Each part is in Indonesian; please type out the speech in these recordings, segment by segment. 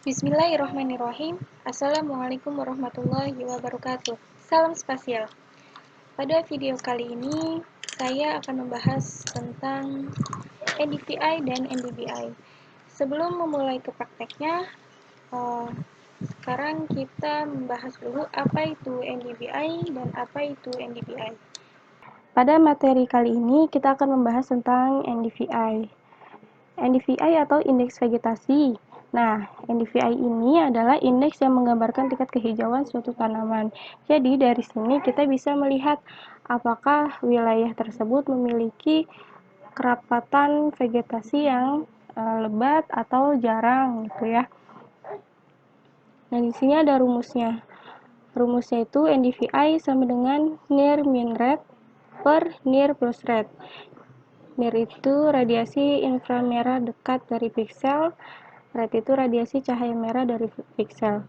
Bismillahirrahmanirrahim. Assalamualaikum warahmatullahi wabarakatuh. Salam spasial. Pada video kali ini, saya akan membahas tentang NDVI dan NDBI. Sebelum memulai ke prakteknya, sekarang kita membahas dulu apa itu NDVI dan apa itu NDBI. Pada materi kali ini, kita akan membahas tentang NDVI. NDVI atau indeks vegetasi. Nah, NDVI ini adalah indeks yang menggambarkan tingkat kehijauan suatu tanaman. Jadi, dari sini kita bisa melihat apakah wilayah tersebut memiliki kerapatan vegetasi yang lebat atau jarang gitu ya. Nah, di sini ada rumusnya. Rumusnya itu NDVI sama dengan near mean rate per near plus rate. Near itu radiasi inframerah dekat dari piksel, rate itu radiasi cahaya merah dari piksel.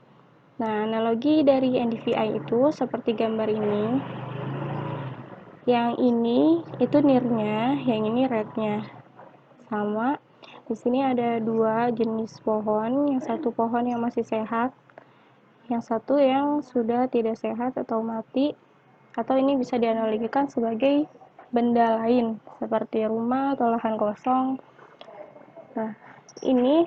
Nah, analogi dari NDVI itu seperti gambar ini. Yang ini itu near-nya, yang ini rate-nya. Sama. Di sini ada dua jenis pohon, yang satu pohon yang masih sehat, yang satu yang sudah tidak sehat atau mati, atau ini bisa dianalogikan sebagai benda lain seperti rumah atau lahan kosong. Nah, ini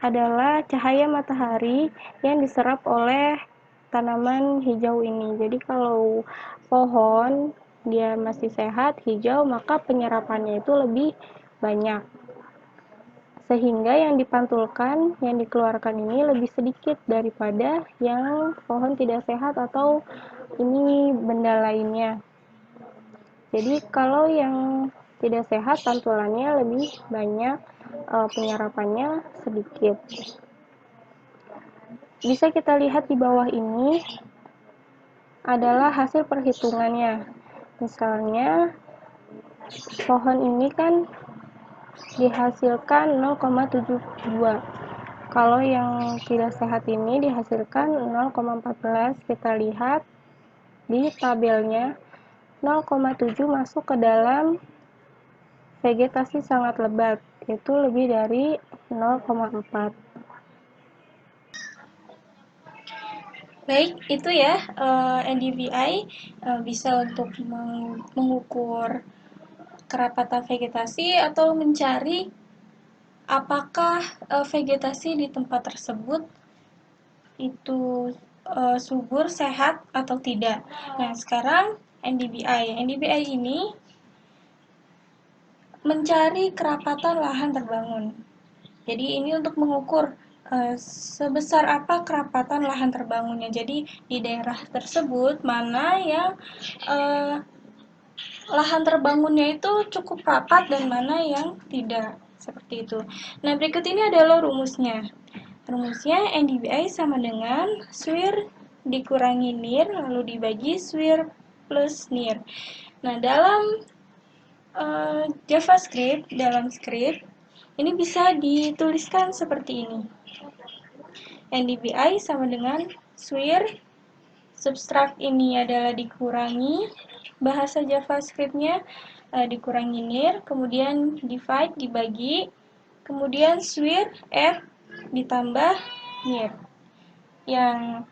adalah cahaya matahari yang diserap oleh tanaman hijau ini. Jadi kalau pohon dia masih sehat, hijau, maka penyerapannya itu lebih banyak. Sehingga yang dipantulkan, yang dikeluarkan ini lebih sedikit daripada yang pohon tidak sehat atau ini benda lainnya. Jadi kalau yang tidak sehat pantulannya lebih banyak, penyerapannya sedikit. Bisa kita lihat di bawah ini adalah hasil perhitungannya. Misalnya pohon ini kan dihasilkan 0,72. Kalau yang tidak sehat ini dihasilkan 0,14. Kita lihat di tabelnya 0,7 masuk ke dalam vegetasi sangat lebat, itu lebih dari 0,4. Baik, itu ya NDVI bisa untuk mengukur kerapatan vegetasi atau mencari apakah vegetasi di tempat tersebut itu subur, sehat atau tidak. Nah, sekarang NDBI. NDBI ini mencari kerapatan lahan terbangun. Jadi ini untuk mengukur sebesar apa kerapatan lahan terbangunnya. Jadi di daerah tersebut mana yang lahan terbangunnya itu cukup rapat dan mana yang tidak. Seperti itu. Nah, berikut ini adalah rumusnya. Rumusnya NDBI sama dengan SWIR dikurangi NIR lalu dibagi SWIR plus NIR. Nah, dalam JavaScript, dalam script, ini bisa dituliskan seperti ini. NDBI sama dengan SWIR, subtract ini adalah dikurangi, bahasa JavaScript-nya dikurangi NIR, kemudian divide, dibagi, kemudian SWIR, add, ditambah NIR. Yang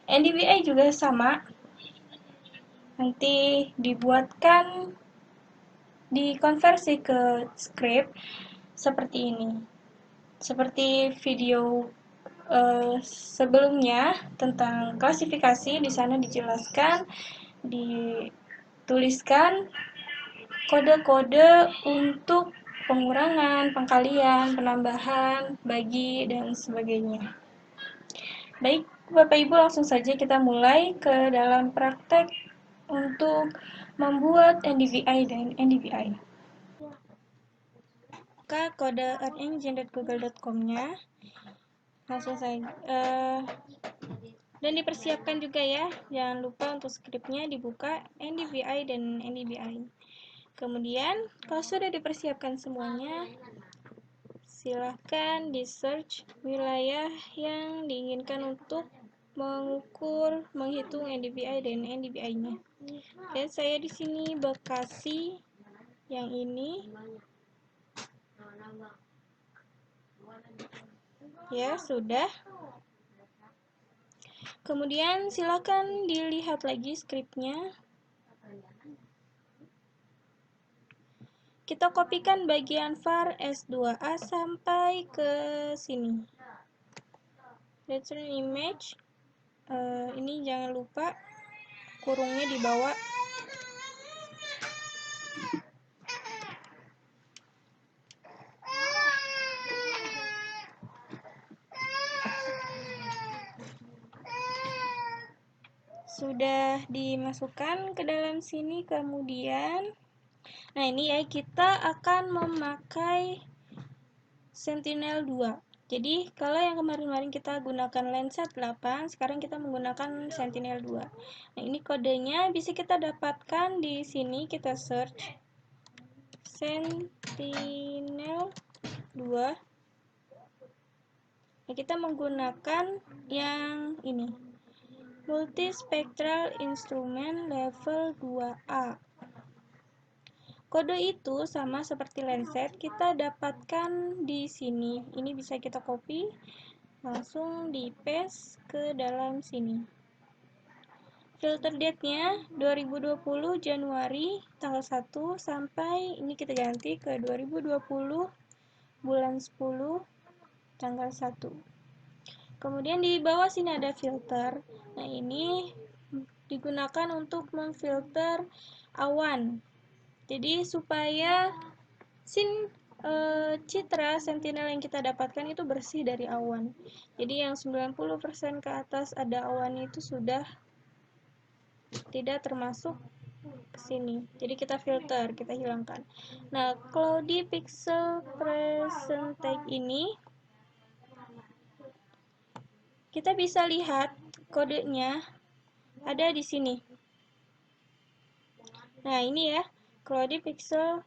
NDBI juga sama, nanti dibuatkan, dikonversi ke script seperti ini. Seperti video sebelumnya tentang klasifikasi, di sana dijelaskan, dituliskan kode-kode untuk pengurangan, pengkalian, penambahan, bagi, dan sebagainya. Baik, Bapak Ibu, langsung saja kita mulai ke dalam praktek untuk membuat NDVI dan NDBI. Buka kode earthengine.google.com-nya. Langsung saja. Dan dipersiapkan juga ya, jangan lupa untuk skripnya dibuka NDVI dan NDBI. Kemudian, kalau sudah dipersiapkan semuanya, silahkan di search wilayah yang diinginkan untuk mengukur, menghitung NDVI dan NDBI-nya. Dan saya di sini Bekasi, yang ini. Ya, sudah. Kemudian silakan dilihat lagi skripnya. Kita kopikan bagian var S2A sampai ke sini. Return image. Ini jangan lupa kurungnya dibawa. Sudah dimasukkan ke dalam sini, kemudian nah ini ya, kita akan memakai Sentinel-2. Jadi kalau yang kemarin-kemarin kita gunakan Landsat 8, sekarang kita menggunakan Sentinel-2. Nah, ini kodenya bisa kita dapatkan di sini, kita search Sentinel-2. Nah, kita menggunakan yang ini, Multispectral Instrument Level 2A. Kode itu sama seperti Landsat, kita dapatkan di sini. Ini bisa kita copy, langsung di paste ke dalam sini. Filter date-nya 2020 Januari tanggal 1 sampai ini kita ganti ke 2020 bulan 10 tanggal 1. Kemudian di bawah sini ada filter. Nah, ini digunakan untuk memfilter awan. Jadi supaya citra Sentinel yang kita dapatkan itu bersih dari awan. Jadi yang 90% ke atas ada awan itu sudah tidak termasuk ke sini. Jadi kita filter, kita hilangkan. Nah, Cloudy Pixel Present Tag ini kita bisa lihat kodenya ada di sini. Nah, ini ya, Cloudy Pixel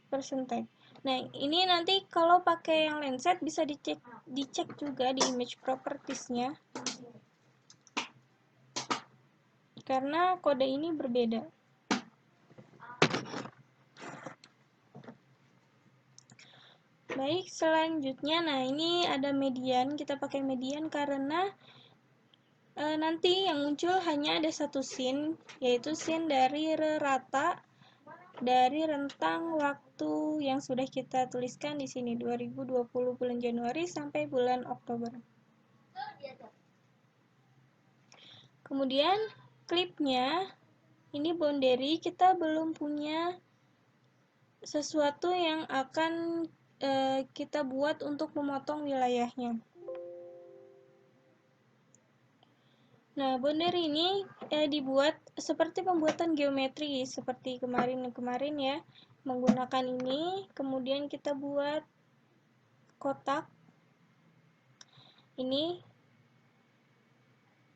Present Tag. Nah, ini nanti kalau pakai yang Landsat bisa dicek juga di image properties-nya. Karena kode ini berbeda. Baik, selanjutnya, nah ini ada median. Kita pakai median karena nanti yang muncul hanya ada satu scene, yaitu scene dari rata dari rentang waktu yang sudah kita tuliskan di sini, 2020 bulan Januari sampai bulan Oktober. Kemudian klipnya, ini boundary, kita belum punya sesuatu yang akan kita buat untuk memotong wilayahnya. Nah, boundary ini dibuat seperti pembuatan geometri, seperti kemarin ya, menggunakan ini, kemudian kita buat kotak. Ini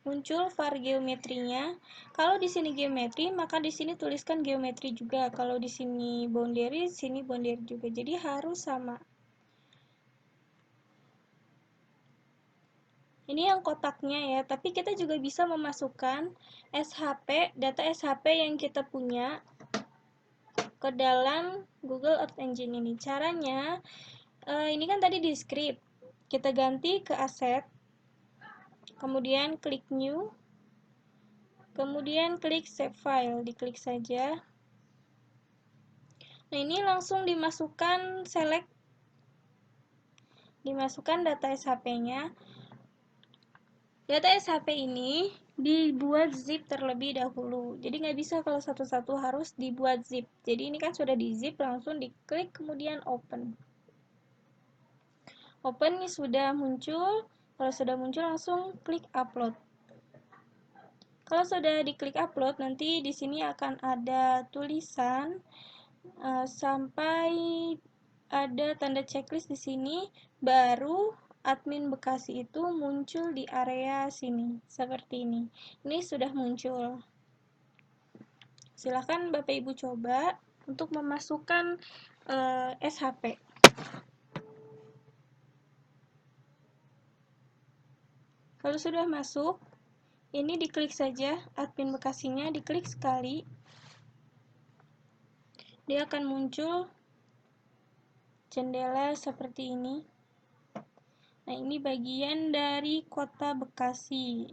muncul var geometrinya. Kalau di sini geometri, maka di sini tuliskan geometri juga. Kalau di sini boundary, sini boundary juga. Jadi harus sama. Ini yang kotaknya ya, tapi kita juga bisa memasukkan SHP, data SHP yang kita punya ke dalam Google Earth Engine ini. Caranya, ini kan tadi di script. Kita ganti ke aset, kemudian klik new, kemudian klik save file, diklik saja. Nah, ini langsung dimasukkan select, dimasukkan data SHP-nya. Data SHP ini dibuat zip terlebih dahulu. Jadi nggak bisa kalau satu-satu, harus dibuat zip. Jadi ini kan sudah di zip, langsung diklik kemudian open. Open ini sudah muncul. Kalau sudah muncul langsung klik upload. Kalau sudah diklik upload, nanti di sini akan ada tulisan sampai ada tanda checklist di sini, baru admin Bekasi itu muncul di area sini, seperti ini. Ini sudah muncul. Silahkan Bapak Ibu coba untuk memasukkan SHP. Kalau sudah masuk, ini diklik saja admin Bekasinya, diklik sekali. Dia akan muncul jendela seperti ini. Nah, Nah, ini bagian dari Kota Bekasi,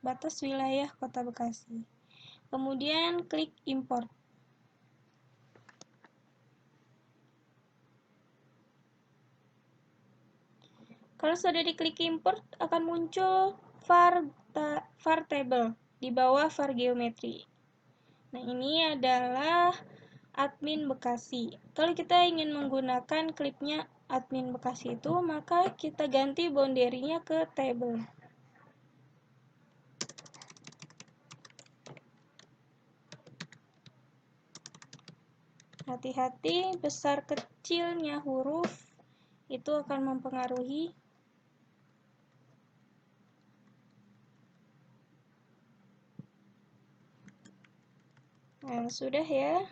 batas wilayah Kota Bekasi. Kemudian klik import. Kalau sudah diklik import, akan muncul var table di bawah var geometri. Nah, ini adalah admin Bekasi. Kalau kita ingin menggunakan klipnya admin Bekasi itu, maka kita ganti boundary-nya ke table. Hati-hati, besar kecilnya huruf itu akan mempengaruhi. Nah, sudah ya.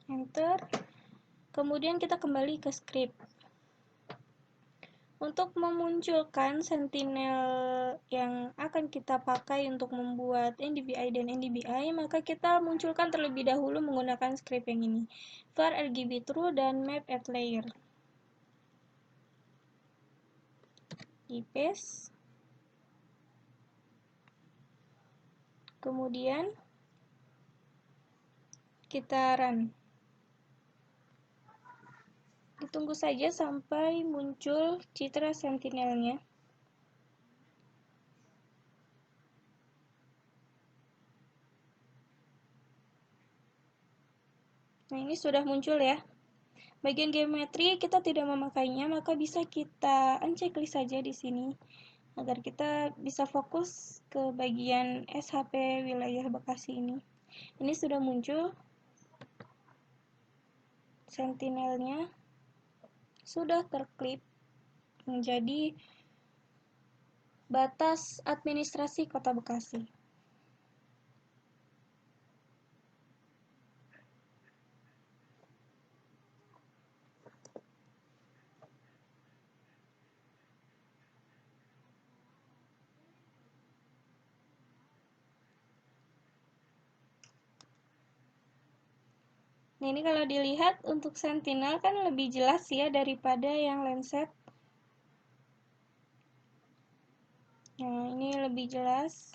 Enter. Kemudian kita kembali ke script. Untuk memunculkan sentinel yang akan kita pakai untuk membuat NDVI dan NDBI, maka kita munculkan terlebih dahulu menggunakan script yang ini, var RGB true dan map at layer. Di paste. Kemudian kita run. Ditunggu saja sampai muncul citra sentinelnya. Nah, ini sudah muncul ya. Bagian geometri kita tidak memakainya, maka bisa kita unchecklist saja di sini agar kita bisa fokus ke bagian SHP wilayah Bekasi ini. Ini sudah muncul sentinelnya, sudah terklip menjadi batas administrasi Kota Bekasi. Nah, ini kalau dilihat untuk sentinel kan lebih jelas ya daripada yang Landsat. Nah, ini lebih jelas.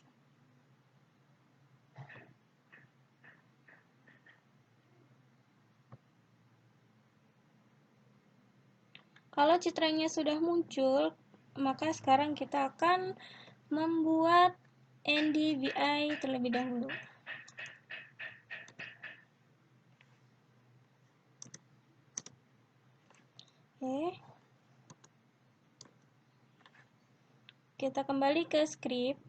Kalau citranya sudah muncul, maka sekarang kita akan membuat NDVI terlebih dahulu. Oke. Kita kembali ke script.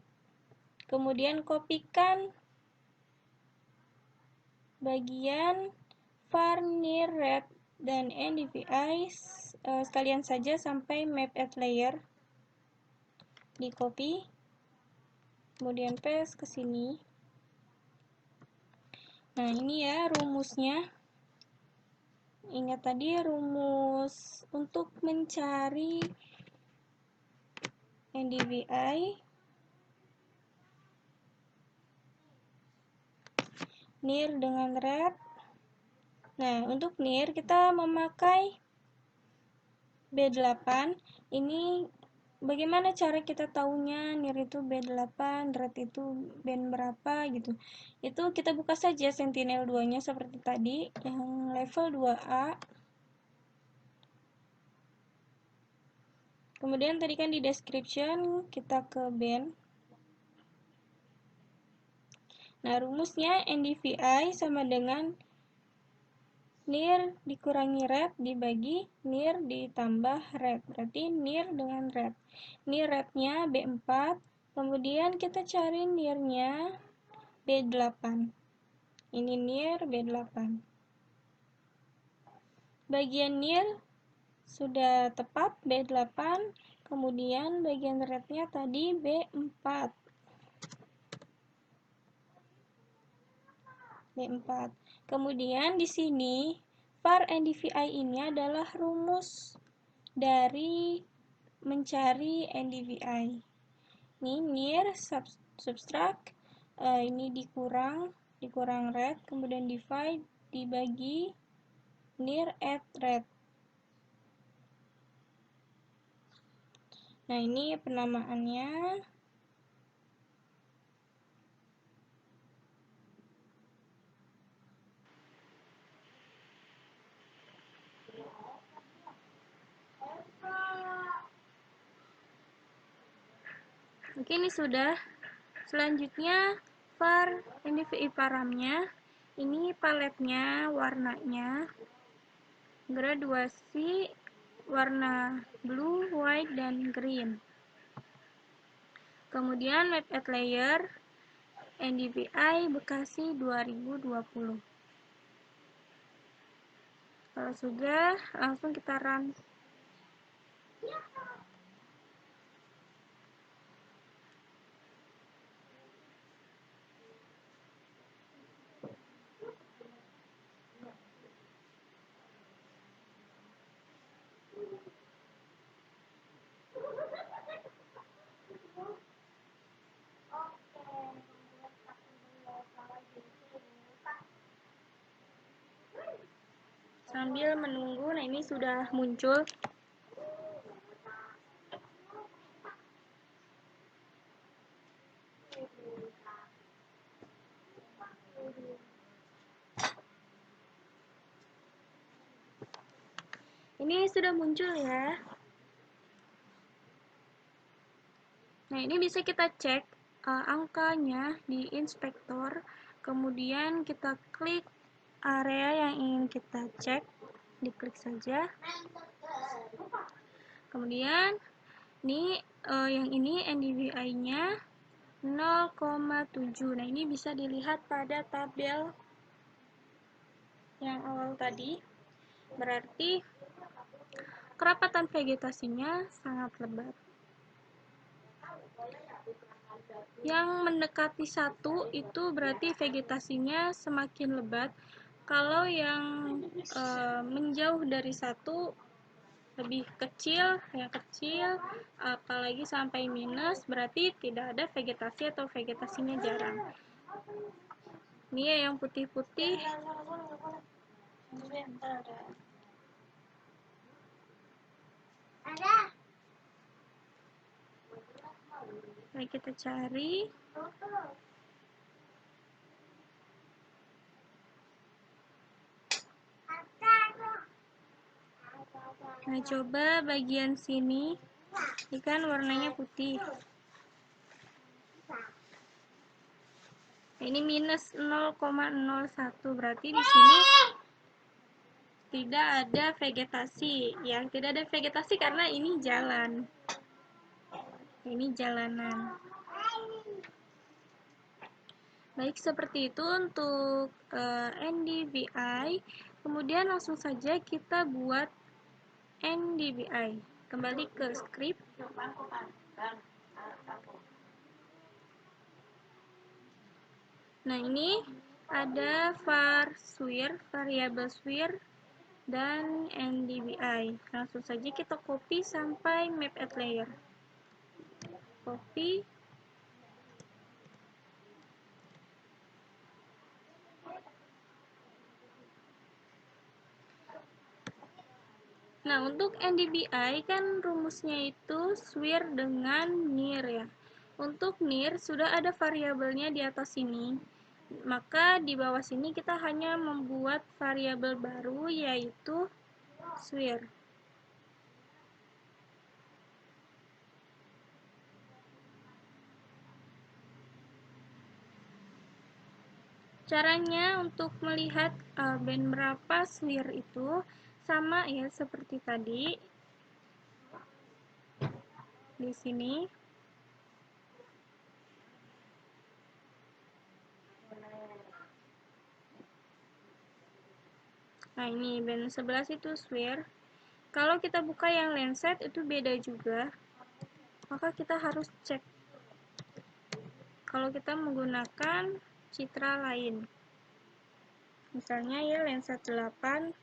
Kemudian kopikan bagian var near red dan NDVI sekalian saja sampai map at layer. Di copy. Kemudian paste ke sini. Nah, ini ya rumusnya. Ingat tadi rumus untuk mencari NDVI near dengan red. Nah, untuk near kita memakai B8. Ini bagaimana cara kita tahunya near itu B8, red itu band berapa gitu. Itu kita buka saja sentinel 2-nya seperti tadi yang level 2A. Kemudian tadi kan di description kita ke band. Nah, rumusnya NDVI sama dengan near dikurangi red dibagi near ditambah red. Berarti near dengan red. Ini rednya B4. Kemudian kita cari nearnya B8. Ini near B8. Bagian near sudah tepat B8. Kemudian bagian rednya tadi B4. B4. Kemudian di sini var NDVI ini adalah rumus dari mencari NDVI. Ini near subtract, ini dikurang red, kemudian divide dibagi near at red. Nah, ini penamaannya. Oke, ini sudah. Selanjutnya var NDVI paramnya. Ini paletnya, warnanya, graduasi warna blue, white, dan green. Kemudian map at layer NDVI Bekasi 2020. Kalau sudah, langsung kita run. Sambil menunggu, nah ini sudah muncul. Ini sudah muncul ya. Nah, ini bisa kita cek angkanya di inspektor. Kemudian kita klik area yang ingin kita cek, diklik saja. Kemudian ini yang ini NDVI-nya 0,7. Nah, ini bisa dilihat pada tabel yang awal tadi. Berarti kerapatan vegetasinya sangat lebat. Yang mendekati 1 itu berarti vegetasinya semakin lebat. Kalau yang menjauh dari 1 lebih kecil, yang kecil, apalagi sampai minus, berarti tidak ada vegetasi atau vegetasinya jarang. Ini ya yang putih-putih. Mari kita cari. Nah, coba bagian sini. Ini kan warnanya putih. Ini minus 0,01, berarti di sini tidak ada vegetasi. Yang tidak ada vegetasi karena ini jalan. Ini jalanan. Baik, seperti itu untuk NDVI. Kemudian langsung saja kita buat NDVI. Kembali ke script. Nah, ini ada var swir, variabel swir, dan NDVI. Langsung saja kita copy sampai map at layer. Copy. Nah, untuk NDVI kan rumusnya itu swir dengan near ya. Untuk near sudah ada variabelnya di atas sini. Maka di bawah sini kita hanya membuat variabel baru yaitu swir. Caranya untuk melihat band berapa swir itu sama ya seperti tadi. Di sini. Nah, ini band 11 itu swir. Kalau kita buka yang Landsat itu beda juga. Maka kita harus cek. Kalau kita menggunakan citra lain. Misalnya ya Landsat 8.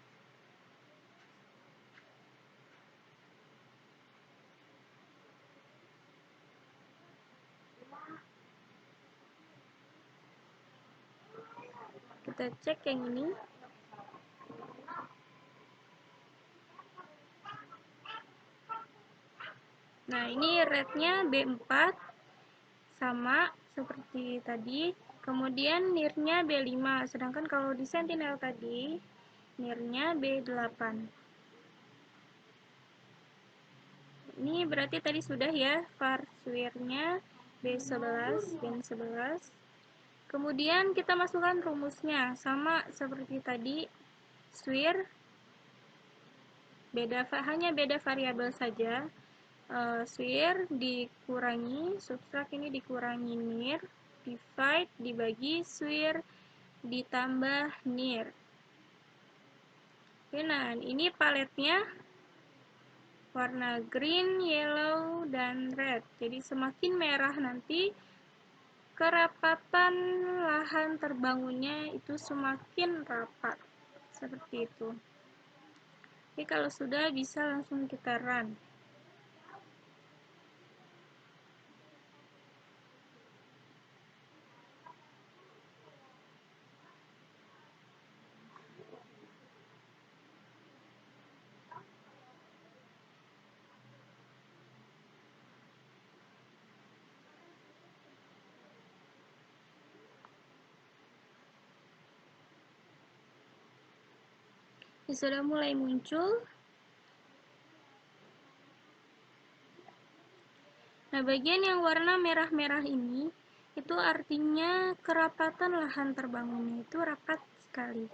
Kita cek yang ini. Nah, ini rate-nya B4 sama seperti tadi. Kemudian nirnya B5, sedangkan kalau di Sentinel tadi nirnya B8. Ini berarti tadi sudah ya var swirnya B11 dan 11. Kemudian kita masukkan rumusnya sama seperti tadi. Swir hanya beda variabel saja. Swir dikurangi, subtrak ini dikurangi nir, divide dibagi swir ditambah nir. Oke, nah ini paletnya warna green, yellow, dan red. Jadi semakin merah nanti kerapatan lahan terbangunnya itu semakin rapat. Seperti itu. Oke, kalau sudah bisa langsung kita run. Ini sudah mulai muncul. Nah, bagian yang warna merah-merah ini itu artinya kerapatan lahan terbangunnya itu rapat sekali.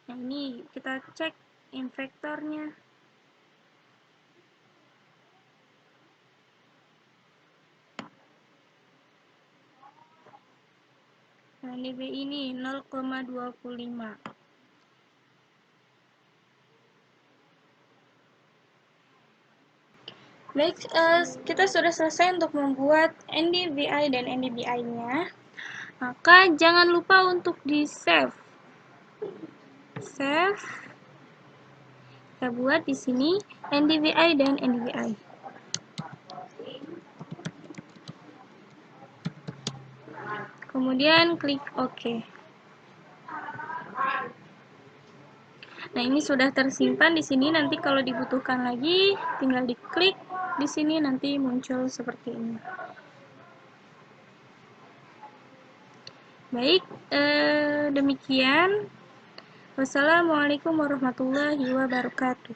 Nah, ini kita cek invektornya. Nah, DB ini 0,25. Baik, kita sudah selesai untuk membuat NDVI dan NDBI-nya. Maka jangan lupa untuk di-save. Save. Kita buat di sini NDVI dan NDBI. Kemudian klik OK. Nah, ini sudah tersimpan di sini. Nanti kalau dibutuhkan lagi, tinggal diklik di sini, nanti muncul seperti ini. Baik, demikian. Wassalamualaikum warahmatullahi wabarakatuh.